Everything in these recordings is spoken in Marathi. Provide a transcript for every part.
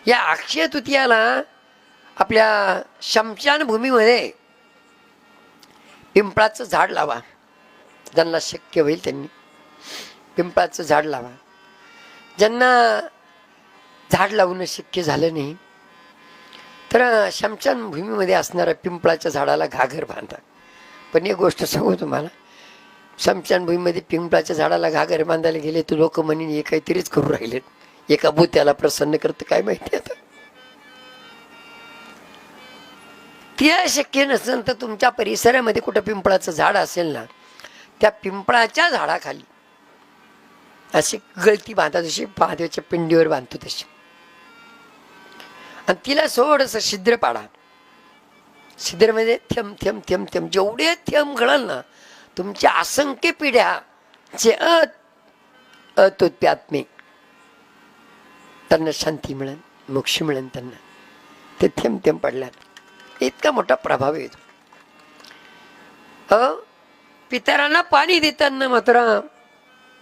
या अक्षय तृतीयाला आपल्या शमशान भूमीमध्ये पिंपळाचं झाड लावा. ज्यांना शक्य होईल त्यांनी पिंपळाचं झाड लावा. ज्यांना झाड लावणं शक्य झालं नाही तर शमशान भूमीमध्ये असणाऱ्या पिंपळाच्या झाडाला घागर बांधा. पण एक गोष्ट सांगू तुम्हाला, शमशान भूमीमध्ये पिंपळाच्या झाडाला घागर बांधायला गेले तर लोक म्हणेन हे काहीतरीच करू राहिलेत, एका भूत्याला प्रसन्न करतं काय माहिती. आता ते शक्य नसेल तर तुमच्या परिसरामध्ये कुठं पिंपळाचं झाड असेल ना, त्या पिंपळाच्या झाडाखाली अशी गळती बांधा, जशी महादेवाच्या पिंडीवर बांधतो तशी, आणि तिला थोडंसं छिद्र पाडा. छिद्रमध्ये थेंब थेंब थेंब थेंब जेवढे थेंब गळल ना, तुमच्या असंख्य पिढ्या जे अतोत्प्यात्मे त्यांना शांती मिळेल, मोक्ष मिळेल त्यांना. ते थेंब थेंब पडल्यात इतका मोठा प्रभाव येतो. पितरांना पाणी देताना मात्र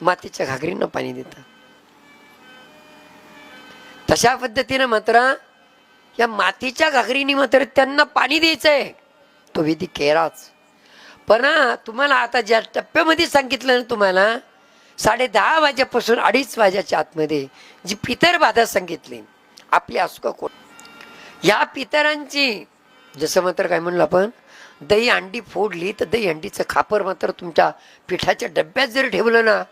मातीच्या घागरींना पाणी देतात. तशा पद्धतीनं मात्र या मातीच्या घागरीने मात्र त्यांना पाणी द्यायचंय, तो विधी केराच. पण तुम्हाला आता ज्या टप्प्यामध्ये सांगितलं ना, तुम्हाला 10:30 वाजेपासून 2:30 वाजेच्या आतमध्ये जी पितर बाधा सांगितली आपली असू कोण, या पितरांची जसं मात्र काय म्हणलं आपण, दही अंडी फोडली तर दही अंडीचं खापर मात्र तुमच्या पिठाच्या डब्यात जर ठेवलं ना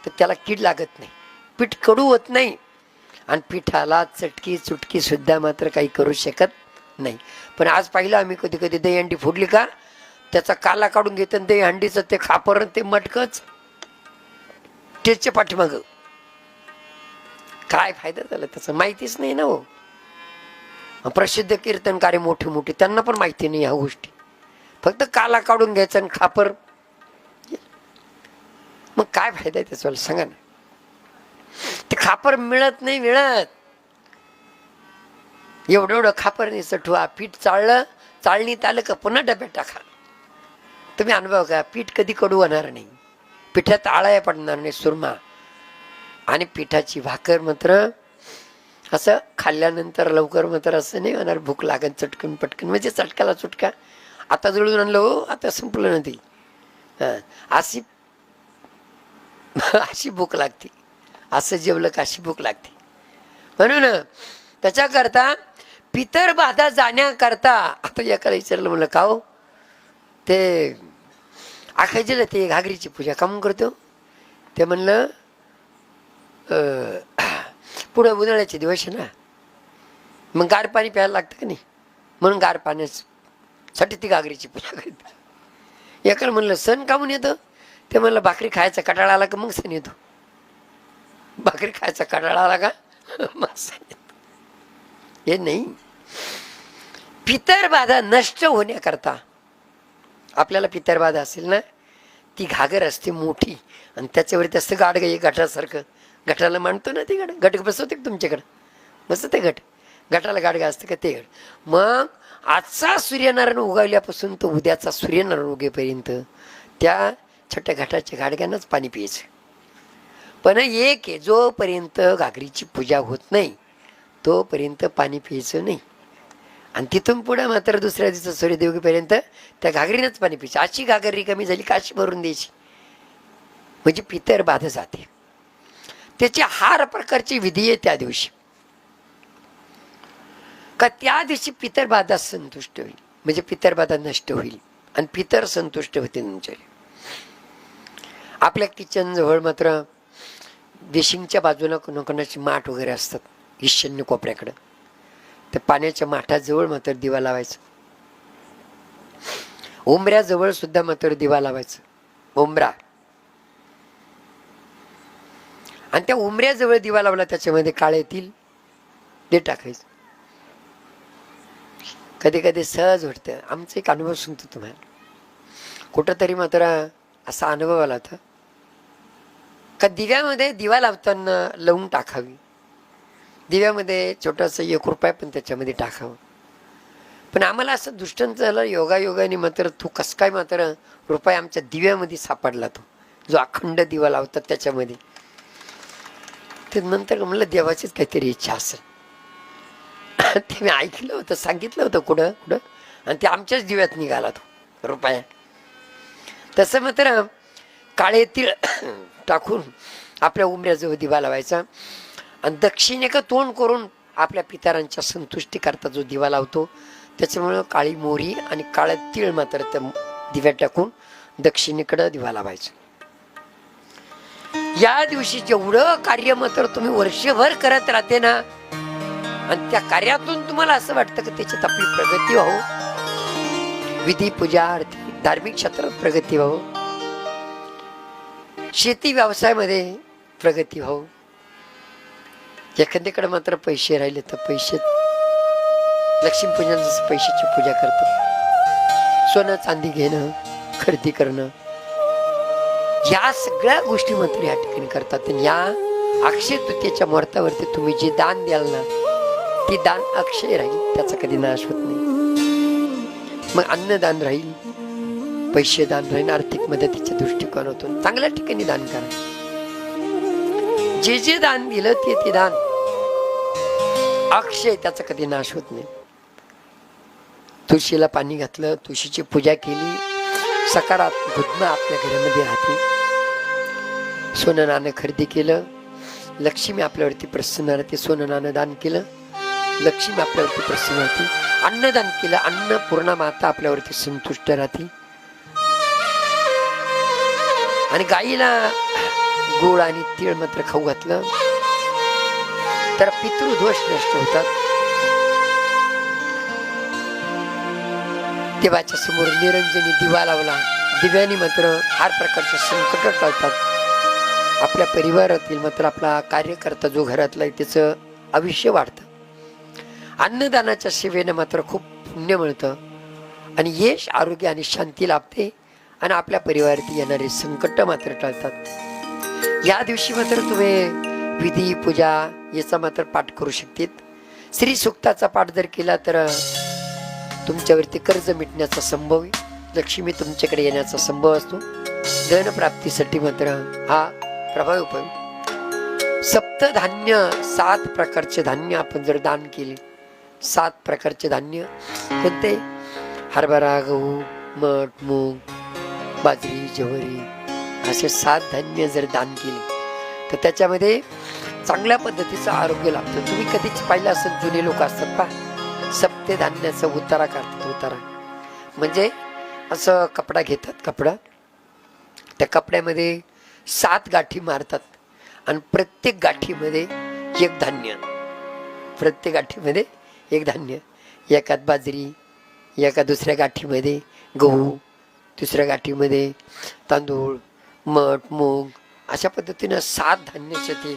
तर त्याला कीड लागत नाही, पीठ कडू होत नाही, आणि पिठाला चटकी चुटकी सुद्धा मात्र काही करू शकत नाही. पण आज पाहिलं आम्ही कधी कधी दही अंडी फोडली का त्याचा काला काढून घेत, दही अंडीचं ते खापर ते मटकच त्याच्या पाठीमाग. काय फायदा झाला त्याचा माहितीच नाही ना हो. प्रसिद्ध कीर्तनकारी मोठे मोठे त्यांना पण माहिती नाही ह्या गोष्टी, फक्त काला काढून घ्यायचा आणि खापर. मग काय फायदा आहे त्याचा सांगा ना. ते खापर मिळत नाही, मिळत एवढं एवढं खापर नाही सठवा. पीठ चाळणीत आलं का पुन्हा डब्यात टाका. तुम्ही अनुभव का, पीठ कधी कडू होणार नाही, पिठात आळ्या पडणार नाही, सुरमा. आणि पिठाची भाकर मात्र असं खाल्ल्यानंतर लवकर मात्र असं नाही होणार, भूक लागेल चटकन पटकन, म्हणजे चटकाला चुटका. आता जळून आणलं हो, आता संपलं ना ती. अशी अशी भूक लागते, असं जेवलं का अशी भूक लागते. म्हणून त्याच्याकरता पितर बाधा जाण्याकरता आता एकाला विचारलं, म्हणलं का हो ते आखायचे ते घागरीची पूजा का म्हणून करतो. ते म्हणलं पुढं उन्हाळ्याचे दिवस आहे ना, मग गार पाणी प्यायला लागतं का नाही, म्हणून गार पाण्यासाठी ती घागरीची पूजा करते. एकाला म्हणलं सण का म्हणून येतं. ते म्हणलं भाकरी खायचा कटाळा आला का मग सण येतो. भाकरी खायचा कटाळा आला का मग सण येतो. हे नाही, पितर बाधा नष्ट होण्याकरता आपल्याला पितर बाधा असेल ना, ती घागर असते मोठी आणि त्याच्यावरती असतं गाडगं एक गटासारखं. गटाला मांडतो ना, ते गट बसवते का तुमच्याकडं, बसत ते गटाला गाडगा असतं का ते गट. मग आजचा सूर्यनारायण उगवल्यापासून तो उद्याचा सूर्यनारायण उगेपर्यंत त्या छोट्या घाटाच्या गाडग्यानंच पाणी प्यायचं. पण एक आहे, जोपर्यंत घागरीची पूजा होत नाही तोपर्यंत पाणी प्यायचं नाही, आणि तिथून पुढे मात्र दुसऱ्या दिवशी सूर्यदेवगीपर्यंत त्या घागरीनंच पाणी प्यायचं. अशी घागर रिकामी झाली काशी भरून द्यायची, म्हणजे पितर बाधा जाते. त्याची 6 प्रकारची विधी आहे त्या दिवशी, का त्या दिवशी पितर बाधा संतुष्ट होईल, म्हणजे पितर बाधा नष्ट होईल आणि पितर संतुष्ट होते तुमच्या. आपल्या किचन जवळ मात्र देशिंगच्या बाजूला कोणाकोणाची माठ वगैरे असतात, ईशान्य कोपऱ्याकडं, त्या पाण्याच्या माठाजवळ मात्र दिवा लावायचा. उंबऱ्याजवळ सुद्धा मात्र दिवा लावायचा, उंबरा. आणि त्या उंबऱ्याजवळ दिवा लावला त्याच्यामध्ये काळे तिल ते टाकायचं. कधी कधी सहज वाटतं. आमचा एक अनुभव सांगतो तुम्हाला. कुठंतरी मात्र असा अनुभव आला होता का दिव्यामध्ये दिवा लावताना लवंग टाकावी, दिव्यामध्ये छोटासा 1 रुपया पण त्याच्यामध्ये टाकावं. पण आम्हाला असं दृष्टांत झालं योगायोगाने मात्र तो कस काय मात्र रुपया आमच्या दिव्यामध्ये सापडला, तो जो अखंड दिवा लावतात त्याच्यामध्ये. ते नंतर म्हणलं देवाचीच काहीतरी इच्छा असेल. ते मी ऐकलं होतं, सांगितलं होतं कुठं कुठं, आणि ते आमच्याच दिव्यात निघाला तो रुपया. तसं मात्र काळे तीळ टाकून आपल्या उंबऱ्याजवळ दिवा लावायचा आणि दक्षिणेकडे तोंड करून आपल्या पितरांच्या संतुष्टी करता जो दिवा लावतो, त्याच्यामुळं काळी मोहरी आणि काळं तीळ मात्र त्या दिव्यात टाकून दक्षिणेकडं दिवा लावायचा. या दिवशी जेवढं कार्य मात्र तुम्ही वर्षभर करत राहते ना, आणि त्या कार्यातून तुम्हाला असं वाटतं की त्याच्यात आपली प्रगती व्हावं, विधी पूजा आरती धार्मिक क्षेत्रात प्रगती व्हावं, शेती व्यवसायामध्ये प्रगती व्हावं. एखाद्याकडे मात्र पैसे राहिले तर पैसे, लक्ष्मीपूजन जसं पैशाची पूजा करतात, सोनं चांदी घेणं खरेदी करणं, या सगळ्या गोष्टी मात्र या ठिकाणी करतात. आणि या अक्षय तृतीयेच्या मुहूर्तावरती तुम्ही जे दान द्याल ना, ते दान अक्षय राहील, त्याचा कधी नाश होत नाही. मग अन्नदान राहील, पैसे दान राहील, आर्थिक मदतीच्या दृष्टिकोनातून चांगल्या ठिकाणी दान करा. जे जे दान दिलं ते दान अक्षय, त्याचा कधी नाश होत नाही. तुळशीला पाणी घातलं, तुळशीची पूजा केली, सकारात्मक ऊर्जा आपल्या घरामध्ये राहते. सोनं नाणं खरेदी केलं, लक्ष्मी आपल्यावरती प्रसन्न राहते. सोनं नाणं दान केलं, लक्ष्मी आपल्यावरती प्रसन्न राहते. अन्नदान केलं, अन्नपूर्णा माता आपल्यावरती संतुष्ट राहते. आणि गाईला गोळ आणि तीळ मात्र खाऊ घातलं तर पितृदोष नष्ट होतात. देवाच्या समोर निरंजनी दिवा लावला, दिव्याने मात्र हर प्रकारचे संकट टळतात. आपल्या परिवारातील मात्र आपला कार्यकर्ता जो घरातला आहे त्याचं आयुष्य वाढतं. अन्नदानाच्या सेवेने मात्र खूप पुण्य मिळतं आणि यश, आरोग्य आणि शांती लाभते आणि आपल्या परिवारात येणारे संकट मात्र टळतात. या दिवशी मात्र तुम्ही विधी पूजा याचा मात्र पाठ करू शकतात. श्री सूक्ताचा पाठ जर केला तर तुमच्यावरती कर्ज मिटण्याचा संभव, लक्ष्मी तुमच्याकडे येण्याचा संभव असतो. धन प्राप्तीसाठी मात्र हा प्रभावी उपाय. सप्तधान्य 7 प्रकारचे धान्य आपण जर दान केले, 7 प्रकारचे धान्य कोणते? हरभरा, गहू, मठ, मूग, बाजरी, ज्वारी असे 7 धान्य जर दान केले तर त्याच्यामध्ये चांगल्या पद्धतीचं आरोग्य लाभतं. तुम्ही कधीच पाहिलं असेल, जुने लोक असतात पहा, सप्ते धान्याचा उतारा काढतात. उतारा म्हणजे असं कपडा घेतात, कपडा, त्या कपड्यामध्ये 7 गाठी मारतात आणि प्रत्येक गाठीमध्ये एक धान्य, प्रत्येक गाठीमध्ये एक धान्य, एकात बाजरी, एका दुसऱ्या गाठीमध्ये गहू, दुसऱ्या गाठीमध्ये तांदूळ, मठ, मूग, अशा पद्धतीनं 7 धान्याचे ते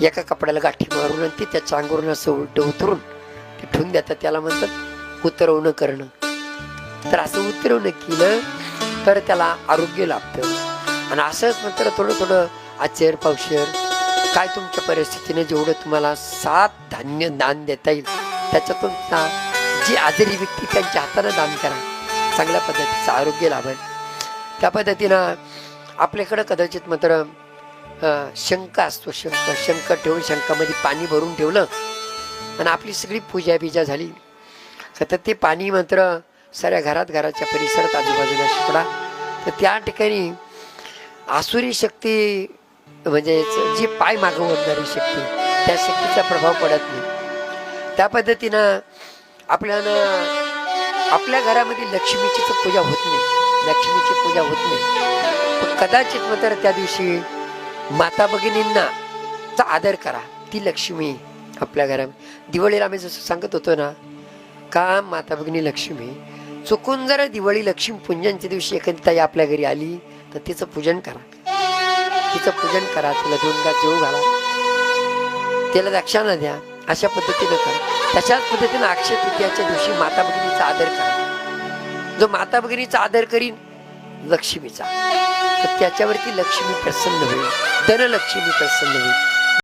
एका कपड्याला गाठी मारून आणि ती त्याच्या अंगावरून असं उलट उतरून ते ठेवून देतात. त्याला म्हणतात उतरवणं करणं. तर असं उतरवणं केलं तर त्याला आरोग्य लाभतं. आणि असंच मात्र थोडं थोडं आचर पावशर काय तुमच्या परिस्थितीने जेवढं तुम्हाला 7 धान्य दान देता येईल त्याच्यातून जी आजारी व्यक्ती त्यांच्या हाताने दान करा, चांगल्या पद्धतीचं आरोग्य लाभेल. त्या पद्धतीनं आपल्याकडं कदाचित मात्र शंख असतो, शंख ठेवून शंखामध्ये पाणी भरून ठेवलं आणि आपली सगळी पूजा बिजा झाली तर ते पाणी मात्र साऱ्या घराच्या परिसरात आजूबाजूला शिपडा. तर त्या ठिकाणी आसुरी शक्ती म्हणजे जी पाय मागवणारी शक्ती, त्या शक्तीचा प्रभाव पडत नाही. त्या पद्धतीनं आपल्या घरामध्ये लक्ष्मीची पूजा होत नाही, लक्ष्मीची पूजा होत नाही. पण कदाचित मात्र त्या दिवशी माता भगिनींना चा आदर करा. ती लक्ष्मी आपल्या घरामध्ये, दिवाळीला आम्ही जसं सांगत होतो ना का माता भगिनी लक्ष्मी, चुकून जर दिवाळी लक्ष्मी पूजनच्या दिवशी एखादी ताई आपल्या घरी आली तर तिचं पूजन करा, तिचं पूजन करा, तिला 2 घास जेवू घाला, तिला दक्षिणा द्या, अशा पद्धतीनं करा. तशाच पद्धतीनं अक्षय तृतीयाच्या दिवशी माता भगिनीचा आदर करा. जो माता भगिनीचा आदर करीन लक्ष्मीचा, तर त्याच्यावरती लक्ष्मी प्रसन्न होईल, धनलक्ष्मी प्रसन्न होईल.